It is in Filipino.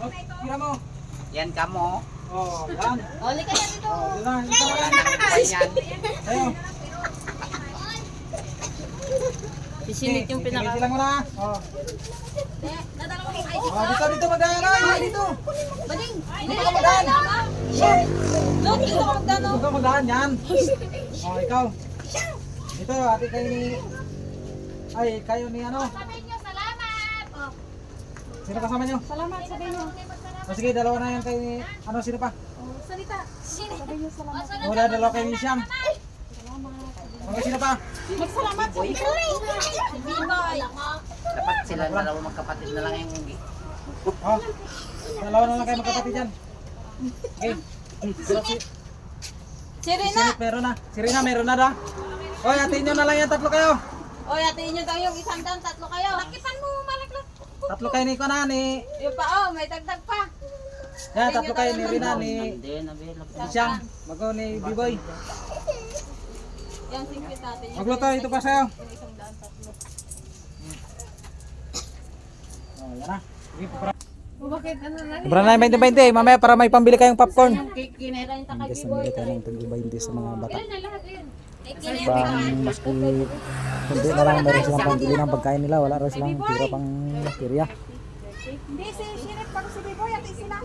Oh, kira mo. Yan ka mo. Oh, yan. Oli ka na dito. Oh, yun na. Wala na kumain yan. Ayo. Sisinit yung pinaka. Silang mo na. Oh. Dadalawa ko. Oh, dito magdaan ay. Dito. Bading. Dito ka magdaan. Look, dito ka magdano. Dito ka magdaan yan. Oh, ikaw. Dito, ate kayo ni... Ay, kayo ni ano? Sabihin nyo, salamat! Oh. Sino kasama nyo? Salamat, sabihin nyo. O sige, dalawa na yan kayo ni... Ano, sino pa? Salita. Sabihin nyo salamat. Wala, dalawa kayo ni Siyam. Okay, sino pa? Magsalamat sa ito. Binoy. Dapat sila dalawa magkapatid na lang yung Oh, dalawa na lang kayo magkapatid dyan. Okay. So, si Sirena. Sinit meron na. Si Rina meron na da. Oy, atin nyo na lang yan, tatlo kayo. O, yatiin nyo daw yung isang down, tatlo kayo. Lakipan mo, malaklat. Tatlo kayo ni Kona, ni... Yung pa, oh, may dagdag pa. Yan, tatlo kayo ni Rina, ni... din, available. Siyam. Bago ni B-Boy. Yung singkit natin. Yung Magluto, ito pa sa'yo. isang down, tatlo. Oh, yan na. Sige, pupra. Bakit ano na? Pupra na yung 20-20. Mamaya para may pambili kayong popcorn. Kinera yung takay Guys, namili tayo ng tag-20 sa mga bata. Ilan na lahat yun? Bang maski kundi na lang meron silang pambili ng pagkain nila. Wala rin silang tira pang kirya. Hindi, si Shirip, pag si Biboy, at sila.